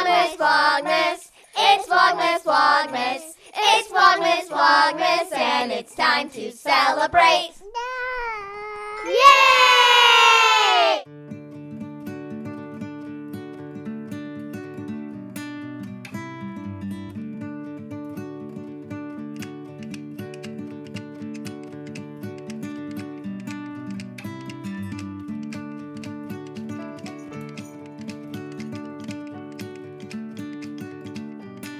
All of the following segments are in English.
Vlogmas, Vlogmas. It's Vlogmas, Vlogmas. It's Vlogmas, Vlogmas, and it's time to celebrate. Yay!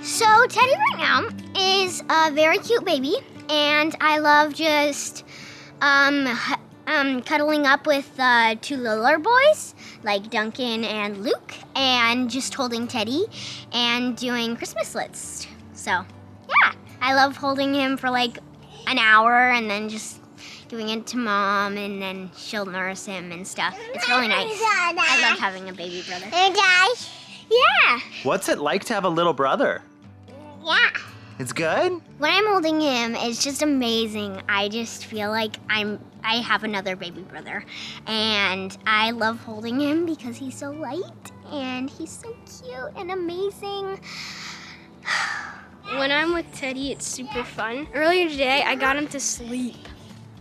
So Teddy right now is a very cute baby, and I love just cuddling up with two littler boys like Duncan and Luke, and just holding Teddy and doing Christmas lists. So yeah, I love holding him for like an hour and then just giving it to Mom, and then she'll nurse him and stuff. It's really nice. I love having a baby brother. Yeah. What's it like to have a little brother? Yeah. It's good? When I'm holding him, it's just amazing. I just feel like I have another baby brother. And I love holding him because he's so light and he's so cute and amazing. When I'm with Teddy, it's super fun. Earlier today, I got him to sleep.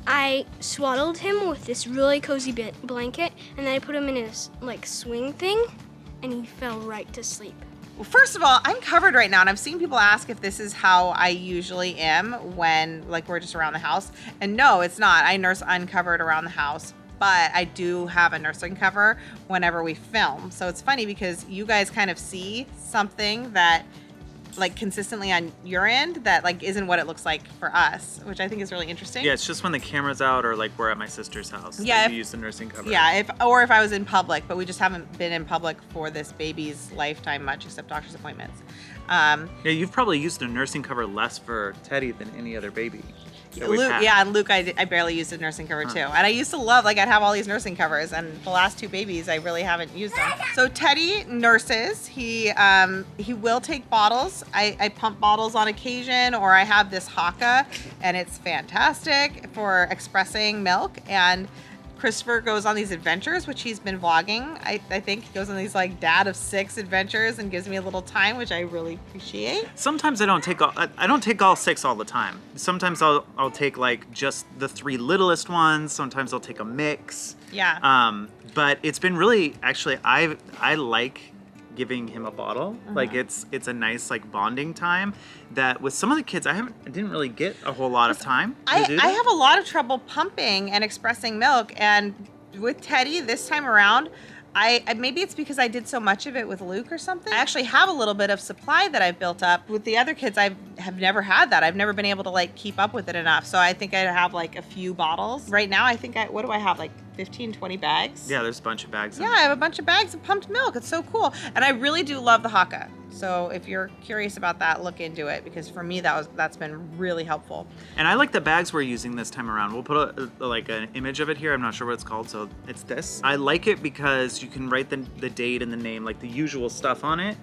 I swaddled him with this really cozy blanket, and then I put him in his swing thing, and he fell right to sleep. Well, first of all, I'm covered right now, and I've seen people ask if this is how I usually am when we're just around the house. And no, it's not. I nurse uncovered around the house, but I do have a nursing cover whenever we film. So it's funny because you guys kind of see something that consistently on your end that isn't what it looks like for us, which I think is really interesting. Yeah, it's just when the camera's out or we're at my sister's house. Yeah, you use the nursing cover. Yeah, if I was in public, but we just haven't been in public for this baby's lifetime much except doctor's appointments. Yeah, you've probably used a nursing cover less for Teddy than any other baby. Luke, yeah, and Luke, I barely used a nursing cover too. And I used to love, I'd have all these nursing covers, and the last two babies, I really haven't used them. So Teddy nurses. He will take bottles. I pump bottles on occasion, or I have this Haka, and it's fantastic for expressing milk. And Christopher goes on these adventures, which he's been vlogging. I think he goes on these dad of 6 adventures and gives me a little time, which I really appreciate. Sometimes I don't take all 6 all the time. Sometimes I'll take just the 3 littlest ones. Sometimes I'll take a mix. Yeah. But it's been really, actually, I like giving him a bottle. It's a nice bonding time that with some of the kids I didn't really get a whole lot of time to do that. I have a lot of trouble pumping and expressing milk, and with Teddy this time around, maybe it's because I did so much of it with Luke or something. I actually have a little bit of supply that I've built up. With the other kids, I have never had that. I've never been able to keep up with it enough. So I think I have a few bottles. Right now, I think what do I have? 15, 20 bags? Yeah, there's a bunch of bags. Yeah, I have a bunch of bags of pumped milk. It's so cool. And I really do love the Haka. So if you're curious about that, look into it, because for me that's been really helpful. And I like the bags we're using this time around. We'll put an image of it here. I'm not sure what it's called, so it's this. I like it because you can write the date and the name, the usual stuff on it,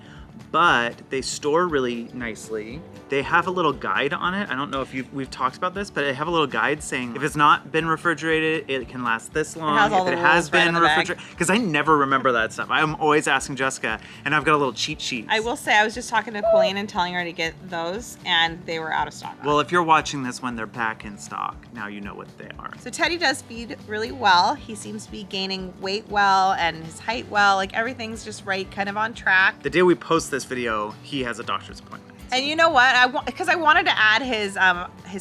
but they store really nicely. They have a little guide on it. I don't know if we've talked about this, but they have a little guide saying if it's not been refrigerated, it can last this long. If it has been refrigerated, because I never remember that stuff. I'm always asking Jessica, and I've got a little cheat sheet. I will say, I was just talking to Colleen and telling her to get those, and they were out of stock. Well, if you're watching this when they're back in stock, now you know what they are. So Teddy does feed really well. He seems to be gaining weight well and his height well. Everything's just right, kind of on track. The day we post this video, he has a doctor's appointment. And you know what? Because I wanted to add his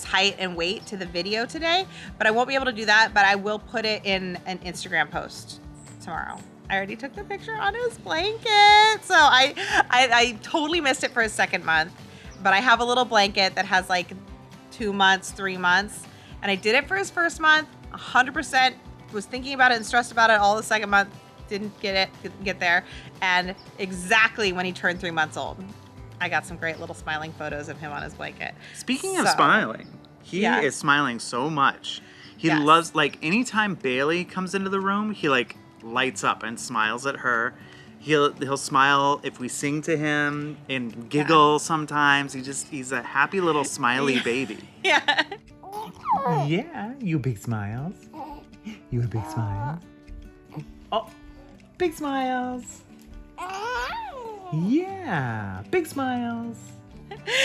height and weight to the video today, but I won't be able to do that. But I will put it in an Instagram post tomorrow. I already took the picture on his blanket, so I totally missed it for his 2nd month. But I have a little blanket that has 2 months, 3 months, and I did it for his 1st month. 100% was thinking about it and stressed about it all the 2nd month. Didn't get there, and exactly when he turned 3 months old, I got some great little smiling photos of him on his blanket. Speaking of smiling, he is smiling so much. He loves, anytime Bailey comes into the room, he lights up and smiles at her. He'll smile if we sing to him and giggle sometimes. He's a happy little smiley baby. Yeah. Yeah, you big smiles. You have big smiles. Oh, big smiles. Yeah, big smiles.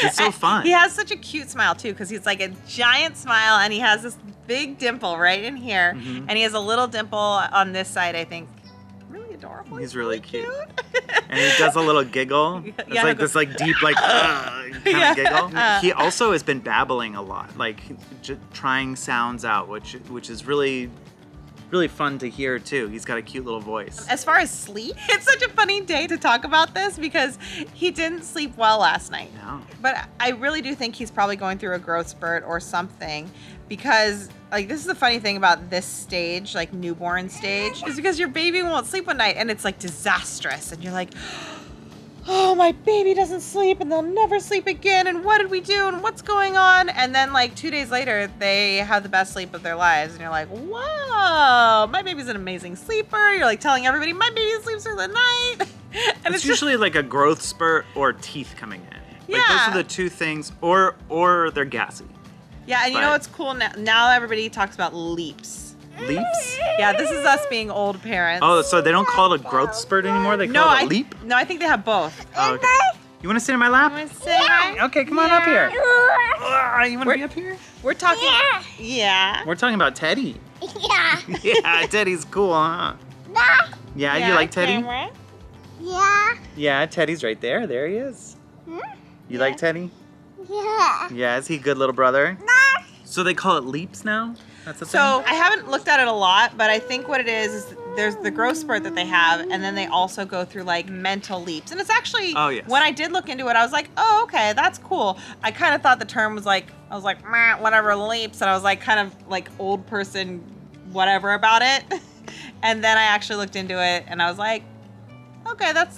He's so fun. He has such a cute smile too, because he's like a giant smile, and he has this big dimple right in here, Mhm. and he has a little dimple on this side, I think. Really adorable. He's really cute. And he does a little giggle. It's Yeah, like this like deep like kind Yeah. of giggle. He also has been babbling a lot, like trying sounds out, which is really fun to hear too. He's got a cute little voice. As far as sleep, it's such a funny day to talk about this because he didn't sleep well last night. No. But I really do think he's probably going through a growth spurt or something, because like this is the funny thing about this stage, like newborn stage, is because your baby won't sleep one night and it's like disastrous, and you're like, oh, my baby doesn't sleep and they'll never sleep again, and what did we do and what's going on? And then like 2 days later they have the best sleep of their lives, and you're like, whoa, my baby's an amazing sleeper. You're like telling everybody my baby sleeps through the night. And It's usually like a growth spurt or teeth coming in. Like Yeah. those are the two things, or they're gassy. yeah, and you But- know what's cool now? Now everybody talks about leaps. Leaps? Yeah, this is us being old parents. Oh, so they don't call it a growth spurt anymore? They call it a leap? No, I think they have both. Oh, okay. You want to sit in my lap? Wanna say hi? Okay, come on up here. You want to We're- be up here? We're talking. Yeah. We're talking about Teddy. Yeah. Yeah, Teddy's cool, huh? Yeah, you like Teddy? Camera. Yeah. Yeah, Teddy's right there. There he is. You like Teddy? Yeah. Yeah, is he a good little brother? So they call it leaps now? That's the So thing? I haven't looked at it a lot, but I think what it is there's the growth spurt that they have, and then they also go through like mental leaps. And it's actually, Oh, yes. when I did look into it, I was like, oh, okay, that's cool. I kind of thought the term was like, I was like, meh, whatever, leaps. And I was like, kind of like old person, whatever about it. And then I actually looked into it, and I was like, okay, that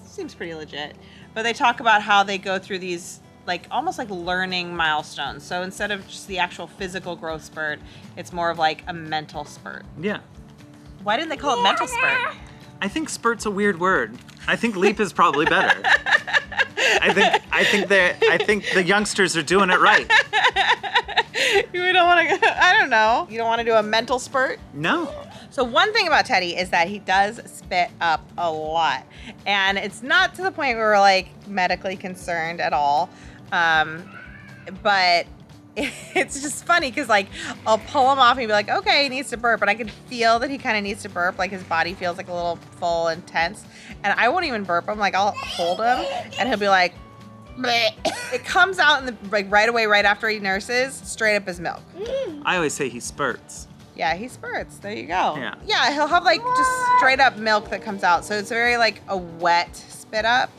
seems pretty legit. But they talk about how they go through these like almost like learning milestones. So instead of just the actual physical growth spurt, it's more of like a mental spurt. Yeah. Why didn't they call it mental spurt? I think spurt's a weird word. I think leap is probably better. I think the youngsters are doing it right. You don't want to, I don't know. You don't want to do a mental spurt? No. So one thing about Teddy is that he does spit up a lot. And it's not to the point where we're like medically concerned at all. But it's just funny because like I'll pull him off and be like, okay, he needs to burp. And I can feel that he kind of needs to burp. Like his body feels like a little full and tense. And I won't even burp him. Like I'll hold him and he'll be like, bleh. It comes out in the like right away, right after he nurses, straight up as milk. I always say he spurts. Yeah, he spurts. There you go. Yeah. Yeah, he'll have like just straight up milk that comes out. So it's very like a wet spit up,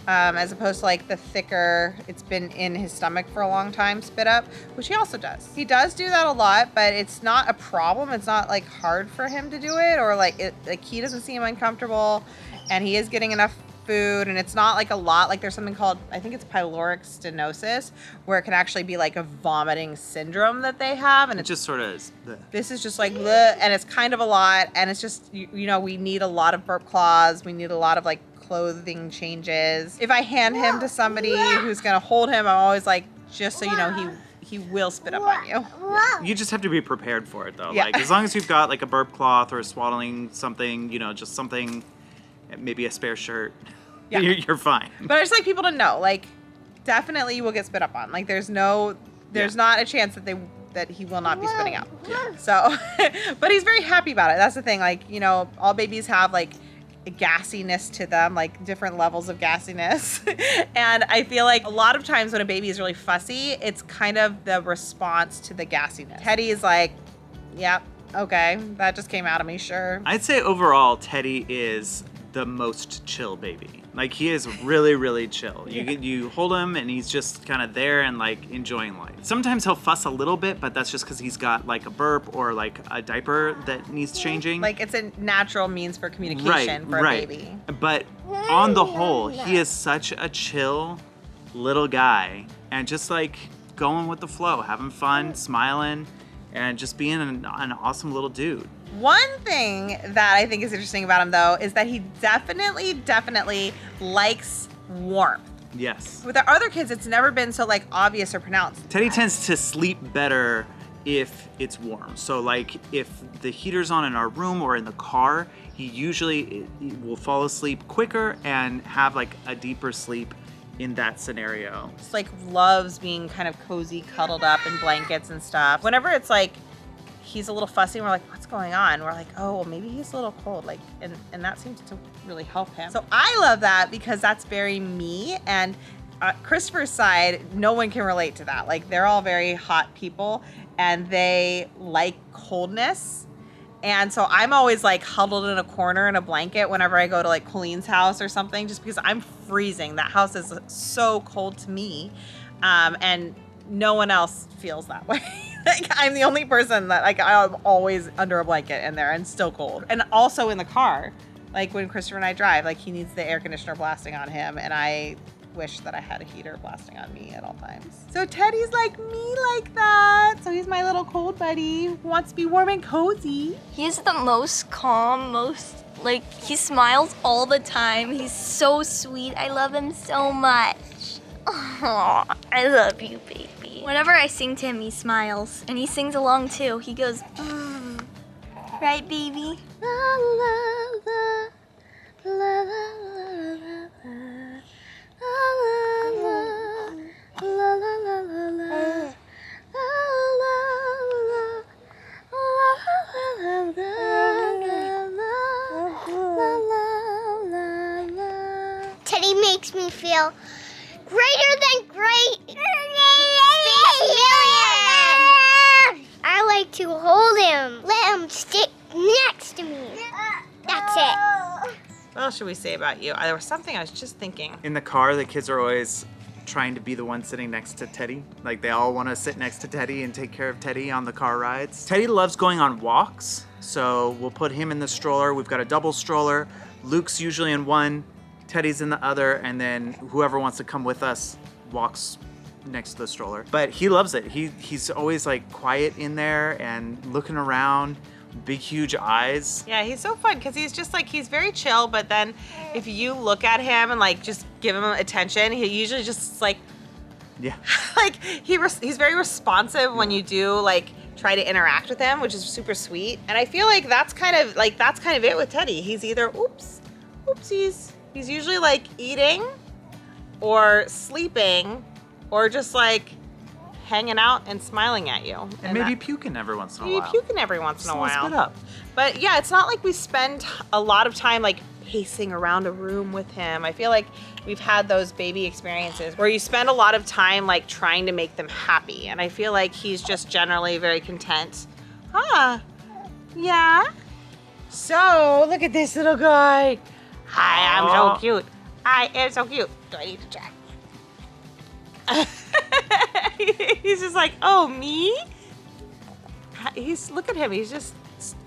as opposed to like the thicker, it's been in his stomach for a long time spit up, which he also does. He does do that a lot, but it's not a problem. It's not like hard for him to do it, or like he doesn't seem uncomfortable, and he is getting enough food, and it's not like a lot. Like there's something called, I think it's pyloric stenosis, where it can actually be like a vomiting syndrome that they have, and It it's just sort of is. this is just like, bleh, and it's kind of a lot, and it's just, you know, we need a lot of burp cloths, we need a lot of like clothing changes. If I hand him to somebody who's gonna hold him, I'm always like, just so you know, he will spit up on you. You just have to be prepared for it though. Yeah. Like as long as you've got like a burp cloth or a swaddling something, you know, just something, maybe a spare shirt, Yeah. you're fine. But I just like people to know, like, definitely you will get spit up on. Like there's not a chance that he will not be spitting out. So, but he's very happy about it. That's the thing. Like, you know, all babies have like a gassiness to them, like different levels of gassiness. And I feel like a lot of times when a baby is really fussy, it's kind of the response to the gassiness. Teddy is like, yep, okay, that just came out of me, sure. I'd say overall Teddy is the most chill baby. Like he is really, really chill. You hold him and he's just kind of there and like enjoying life. Sometimes he'll fuss a little bit, but that's just because he's got like a burp or like a diaper that needs changing. Like it's a natural means for communication for a baby. But on the whole, he is such a chill little guy and just like going with the flow, having fun, smiling, and just being an awesome little dude. One thing that I think is interesting about him, though, is that he definitely likes warmth. Yes. With our other kids, it's never been so like obvious or pronounced. Teddy tends to sleep better if it's warm. So like if the heater's on in our room or in the car, he usually will fall asleep quicker and have like a deeper sleep in that scenario. Just like loves being kind of cozy, cuddled up in blankets and stuff. Whenever it's like he's a little fussy and we're like, what's going on? We're like, oh, well, maybe he's a little cold. Like, and that seems to really help him. So I love that because that's very me. And Christopher's side, no one can relate to that. Like, they're all very hot people and they like coldness. And so I'm always like huddled in a corner in a blanket whenever I go to like Colleen's house or something, just because I'm freezing. That house is so cold to me. And no one else feels that way. Like, I'm the only person that, like, I'm always under a blanket in there and still cold. And also in the car, like when Christopher and I drive, like he needs the air conditioner blasting on him, and I wish that I had a heater blasting on me at all times. So Teddy's like me like that. So he's my little cold buddy who wants to be warm and cozy. He's the most calm, like, he smiles all the time. He's so sweet. I love him so much. Oh, I love you, baby. Whenever I sing to him, he smiles. And he sings along too. He goes, right, baby? La la la la la la Teddy makes me feel greater than great. I like to hold him. Let him stick next to me. That's it. What else should we say about you? There was something I was just thinking. In the car, the kids are always trying to be the one sitting next to Teddy. Like they all want to sit next to Teddy and take care of Teddy on the car rides. Teddy loves going on walks, so we'll put him in the stroller. We've got a double stroller. Luke's usually in one, Teddy's in the other, and then whoever wants to come with us walks next to the stroller. But he loves it. He's always like quiet in there and looking around, big huge eyes. Yeah, he's so fun because he's just like, he's very chill, but then if you look at him and like just give him attention, he usually just like, yeah, like he's very responsive when you do like try to interact with him, which is super sweet. And I feel like that's kind of it with Teddy. He's either oopsies. He's usually like eating or sleeping or just like hanging out and smiling at you. And maybe puking every once in a while. Maybe puking every once in a while. Spit up. But yeah, it's not like we spend a lot of time like pacing around a room with him. I feel like we've had those baby experiences where you spend a lot of time like trying to make them happy. And I feel like he's just generally very content. Yeah. So look at this little guy. Hi, I'm so cute. I am so cute. Do I need to check? He's just like, oh, me? Look at him, he's just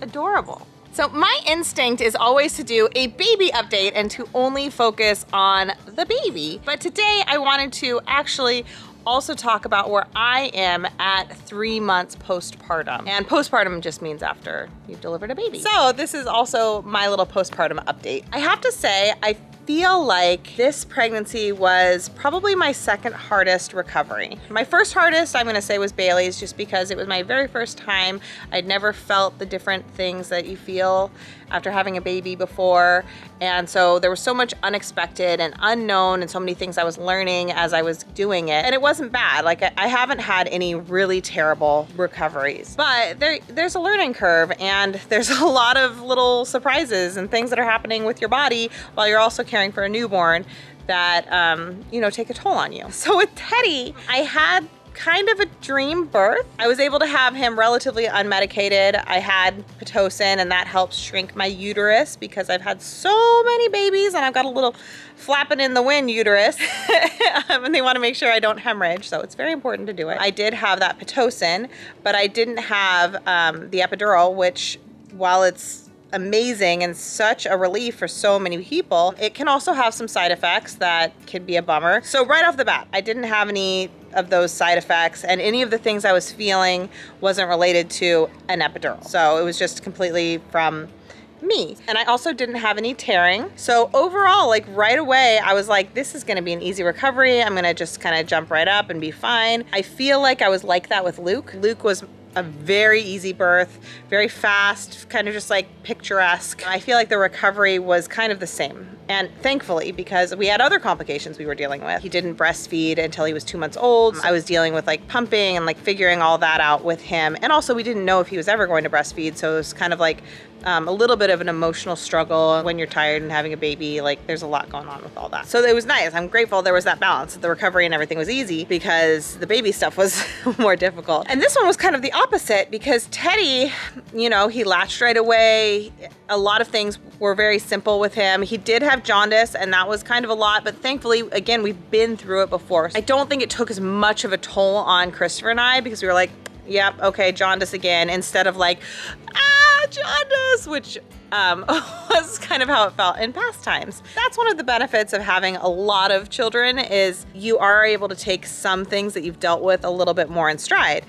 adorable. So my instinct is always to do a baby update and to only focus on the baby. But today I wanted to actually also talk about where I am at 3 months postpartum. And postpartum just means after you've delivered a baby. So this is also my little postpartum update. I have to say, I feel like this pregnancy was probably my second hardest recovery. My first hardest, I'm gonna say, was Bailey's, just because it was my very first time. I'd never felt the different things that you feel after having a baby before. And so there was so much unexpected and unknown and so many things I was learning as I was doing it. And it wasn't bad. Like, I haven't had any really terrible recoveries, but there's a learning curve and there's a lot of little surprises and things that are happening with your body while you're also caring for a newborn that, take a toll on you. So with Teddy, I had kind of a dream birth. I was able to have him relatively unmedicated. I had Pitocin, and that helps shrink my uterus because I've had so many babies and I've got a little flapping in the wind uterus and they want to make sure I don't hemorrhage, so it's very important to do it. I did have that Pitocin, but I didn't have the epidural, which, while it's amazing and such a relief for so many people, it can also have some side effects that can be a bummer. So right off the bat, I didn't have any of those side effects, and any of the things I was feeling wasn't related to an epidural. So it was just completely from me. And I also didn't have any tearing. So overall, like right away, I was like, this is gonna be an easy recovery. I'm gonna just kind of jump right up and be fine. I feel like I was like that with Luke. Luke was a very easy birth, very fast, kind of just like picturesque. I feel like the recovery was kind of the same. And thankfully, because we had other complications we were dealing with. He didn't breastfeed until he was 2 months old. I was dealing with like pumping and like figuring all that out with him. And also we didn't know if he was ever going to breastfeed. So it was kind of like a little bit of an emotional struggle when you're tired and having a baby. Like there's a lot going on with all that. So it was nice. I'm grateful there was that balance. The recovery and everything was easy because the baby stuff was more difficult. And this one was kind of the opposite because Teddy, you know, he latched right away. A lot of things were very simple with him. He did have jaundice and that was kind of a lot, but thankfully, again, we've been through it before. I don't think it took as much of a toll on Christopher and I because we were like, yep, okay, jaundice again, instead of like, jaundice, which was kind of how it felt in past times. That's one of the benefits of having a lot of children is you are able to take some things that you've dealt with a little bit more in stride.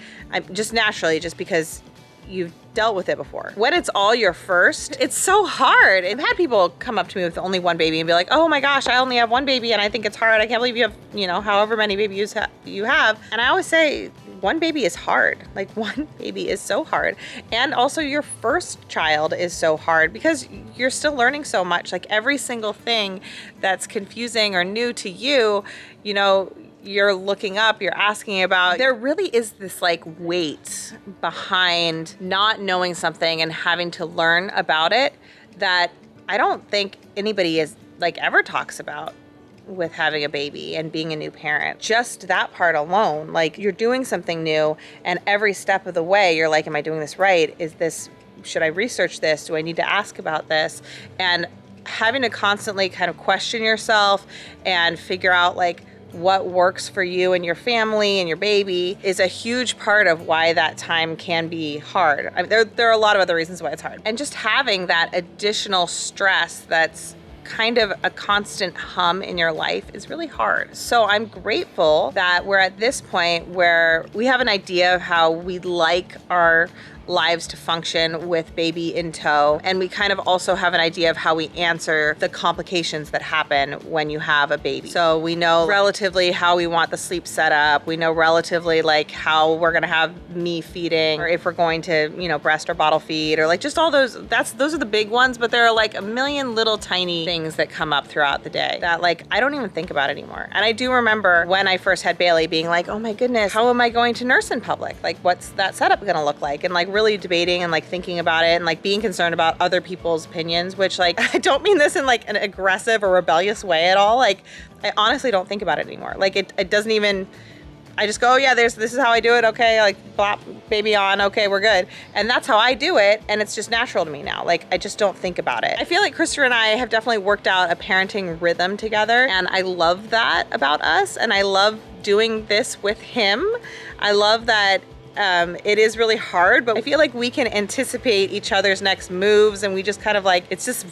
Just naturally, just because you've dealt with it before. When it's all your first, it's so hard. I've had people come up to me with only one baby and be like, oh my gosh, I only have one baby and I think it's hard. I can't believe you have, you know, however many babies you have. And I always say, one baby is hard. Like one baby is so hard. And also your first child is so hard because you're still learning so much. Like every single thing that's confusing or new to you, you know, you're looking up, you're asking about. There really is this like weight behind not knowing something and having to learn about it that I don't think anybody is like ever talks about with having a baby and being a new parent. Just that part alone, like you're doing something new and every step of the way you're like, am I doing this right? Is this, should I research this? Do I need to ask about this? And having to constantly kind of question yourself and figure out like what works for you and your family and your baby is a huge part of why that time can be hard. I mean, there are a lot of other reasons why it's hard. And just having that additional stress that's kind of a constant hum in your life is really hard. So I'm grateful that we're at this point where we have an idea of how we'd like our lives to function with baby in tow. And we kind of also have an idea of how we answer the complications that happen when you have a baby. So we know relatively how we want the sleep set up. We know relatively like how we're gonna have me feeding, or if we're going to, you know, breast or bottle feed, or like just all those, those are the big ones, but there are like a million little tiny things that come up throughout the day that like, I don't even think about anymore. And I do remember when I first had Bailey being like, oh my goodness, how am I going to nurse in public? Like what's that setup gonna look like? And like really debating and like thinking about it and like being concerned about other people's opinions, which like, I don't mean this in like an aggressive or rebellious way at all. Like, I honestly don't think about it anymore. Like it doesn't even, I just go, oh yeah, this is how I do it. Okay, like blop, baby on, okay, we're good. And that's how I do it. And it's just natural to me now. Like I just don't think about it. I feel like Christopher and I have definitely worked out a parenting rhythm together. And I love that about us. And I love doing this with him. I love that it is really hard, but I feel like we can anticipate each other's next moves and we just kind of like, it's this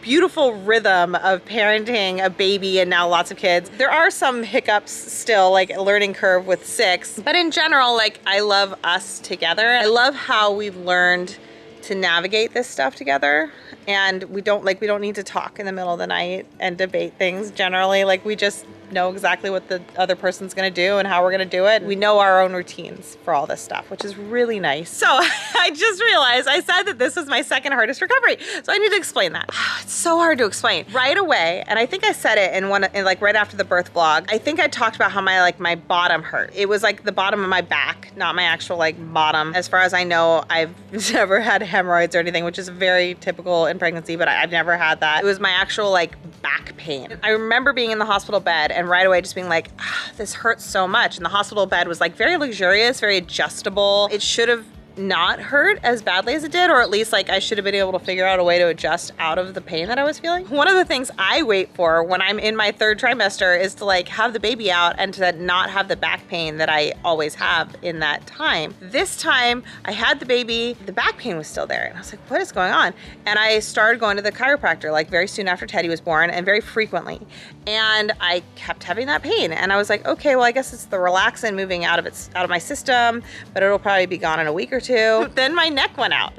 beautiful rhythm of parenting a baby and now lots of kids. There are some hiccups still, like a learning curve with 6, but in general, like I love us together. I love how we've learned to navigate this stuff together. And we don't need to talk in the middle of the night and debate things generally. Like we just know exactly what the other person's gonna do and how we're gonna do it. We know our own routines for all this stuff, which is really nice. So I just realized I said that this was my second hardest recovery. So I need to explain that. It's so hard to explain. Right away, and I think I said it in like right after the birth vlog, I think I talked about how my bottom hurt. It was like the bottom of my back, not my actual like bottom. As far as I know, I've never had hemorrhoids or anything, which is very typical in pregnancy, but I've never had that. It was my actual like back pain. I remember being in the hospital bed and right away just being like, this hurts so much. And the hospital bed was like very luxurious, very adjustable. It should have not hurt as badly as it did, or at least like I should have been able to figure out a way to adjust out of the pain that I was feeling. One of the things I wait for when I'm in my 3rd trimester is to like have the baby out and to not have the back pain that I always have in that time. This time I had the baby, the back pain was still there. And I was like, what is going on? And I started going to the chiropractor like very soon after Teddy was born and very frequently. And I kept having that pain. And I was like, okay, well, I guess it's the relaxin moving out of my system, but it'll probably be gone in a week or two. Then my neck went out.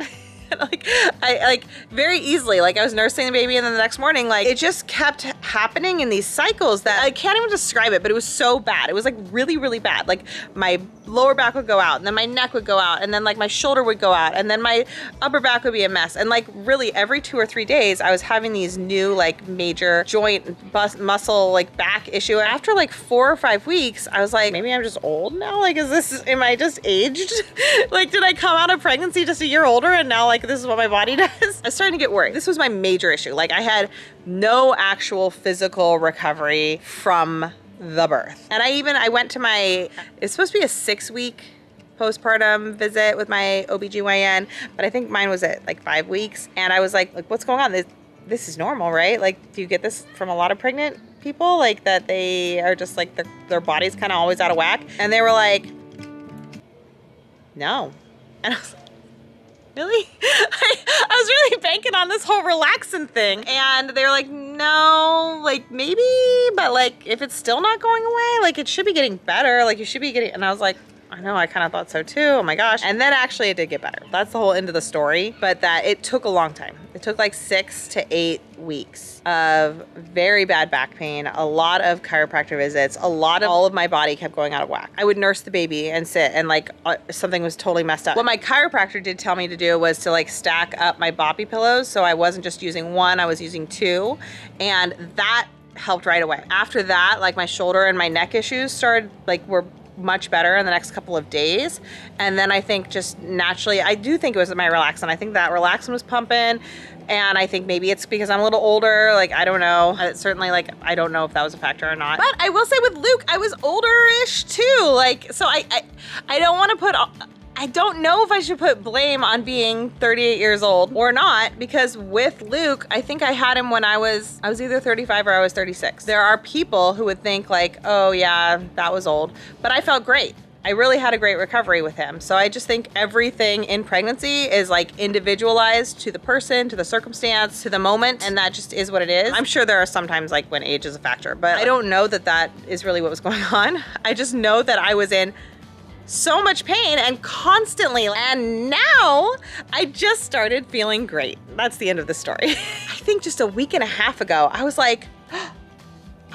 like I very easily, like I was nursing the baby and then the next morning, like it just kept happening in these cycles that I can't even describe it, but it was so bad. It was like really, really bad. Like my lower back would go out and then my neck would go out and then like my shoulder would go out and then my upper back would be a mess. And like really every 2 or 3 days I was having these new like major joint muscle like back issue. After like 4 or 5 weeks, I was like, maybe I'm just old now. Like, am I just aged? Like, did I come out of pregnancy just a year older and now like this is what my body does? I was starting to get worried. This was my major issue. Like I had no actual physical recovery from the birth. And I went to it's supposed to be a 6-week postpartum visit with my OBGYN, but I think mine was at like 5 weeks. And I was like, what's going on? This is normal, right? Like, do you get this from a lot of pregnant people? Like that they are just like, their body's kind of always out of whack. And they were like, no. And I was like, really? I was really banking on this whole relaxing thing. And they were like, no, like maybe, but like if it's still not going away, like it should be getting better. Like you should be getting, and I was like, I know, I kind of thought so too. Oh my gosh. And then actually it did get better. That's the whole end of the story, but that it took a long time. It took like 6 to 8 weeks of very bad back pain, a lot of chiropractor visits, all of my body kept going out of whack. I would nurse the baby and sit and like something was totally messed up. What my chiropractor did tell me to do was to like stack up my boppy pillows. So I wasn't just using one, I was using 2. And that helped right away. After that, like my shoulder and my neck issues started were much better in the next couple of days. And then I think just naturally, I do think it was my relaxant. I think that relaxant was pumping. And I think maybe it's because I'm a little older. Like, I don't know. Certainly, like, I don't know if that was a factor or not. But I will say with Luke, I was older-ish too. Like, so I don't want to put, I don't know if I should put blame on being 38 years old or not, because with Luke, I think I had him when I was either 35 or I was 36. There are people who would think like, oh yeah, that was old, but I felt great. I really had a great recovery with him. So I just think everything in pregnancy is like individualized to the person, to the circumstance, to the moment, and that just is what it is. I'm sure there are sometimes like when age is a factor, but I don't know that that is really what was going on. I just know that I was in so much pain and constantly, and now I just started feeling great. That's the end of the story. I think just a week and a half ago, I was like,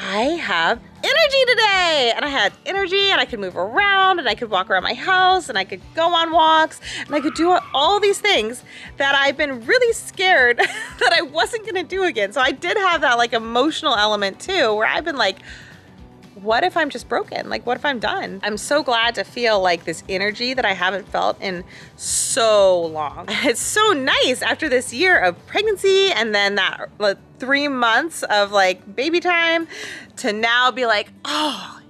I have energy today. And I had energy and I could move around and I could walk around my house and I could go on walks and I could do all these things that I've been really scared that I wasn't gonna do again. So I did have that like emotional element too, where I've been like, what if I'm just broken? Like, what if I'm done? I'm so glad to feel like this energy that I haven't felt in so long. It's so nice after this year of pregnancy and then that 3 months of like baby time to now be like, oh,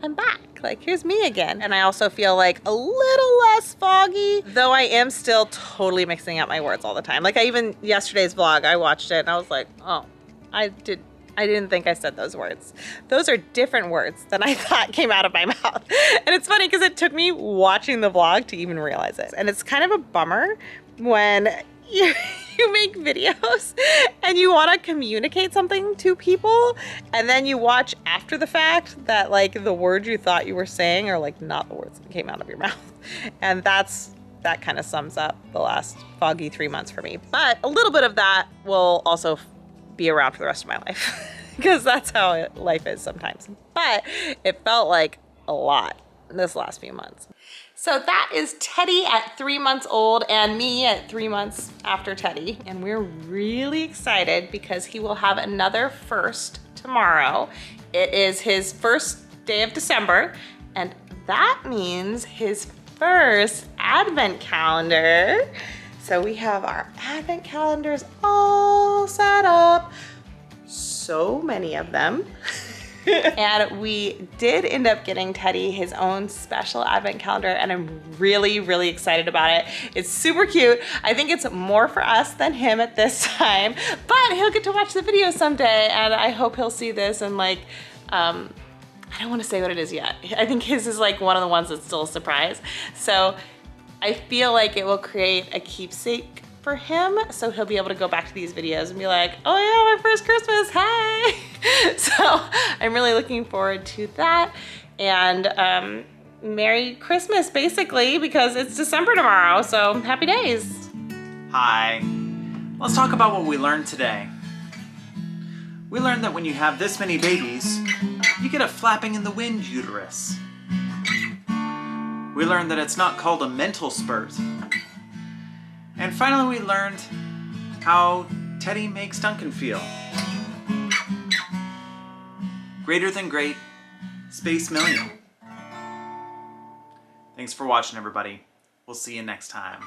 I'm back. Like, here's me again. And I also feel like a little less foggy, though I am still totally mixing up my words all the time. Like yesterday's vlog, I watched it and I was like, oh, I didn't think I said those words. Those are different words than I thought came out of my mouth. And it's funny because it took me watching the vlog to even realize it. And it's kind of a bummer when you make videos and you want to communicate something to people and then you watch after the fact that like the words you thought you were saying are like not the words that came out of your mouth. And that kind of sums up the last foggy 3 months for me. But a little bit of that will also be around for the rest of my life because that's how life is sometimes. But it felt like a lot this last few months. So that is Teddy at 3 months old and me at 3 months after Teddy. And we're really excited because he will have another first tomorrow. It is his first day of December, and that means his first advent calendar. So we have our advent calendars all set up, so many of them. And we did end up getting Teddy his own special advent calendar, and I'm really, really excited about it. It's super cute. I think it's more for us than him at this time, but he'll get to watch the video someday, and I hope he'll see this and like, I don't want to say what it is yet. I think his is like one of the ones that's still a surprise. So I feel like it will create a keepsake for him, so he'll be able to go back to these videos and be like, oh yeah, my first Christmas, hey! So I'm really looking forward to that. And Merry Christmas, basically, because it's December tomorrow, so happy days. Hi. Let's talk about what we learned today. We learned that when you have this many babies, you get a flapping in the wind uterus. We learned that it's not called a mental spurt. And finally, we learned how Teddy makes Duncan feel. Greater than great, Space Million. Thanks for watching, everybody. We'll see you next time.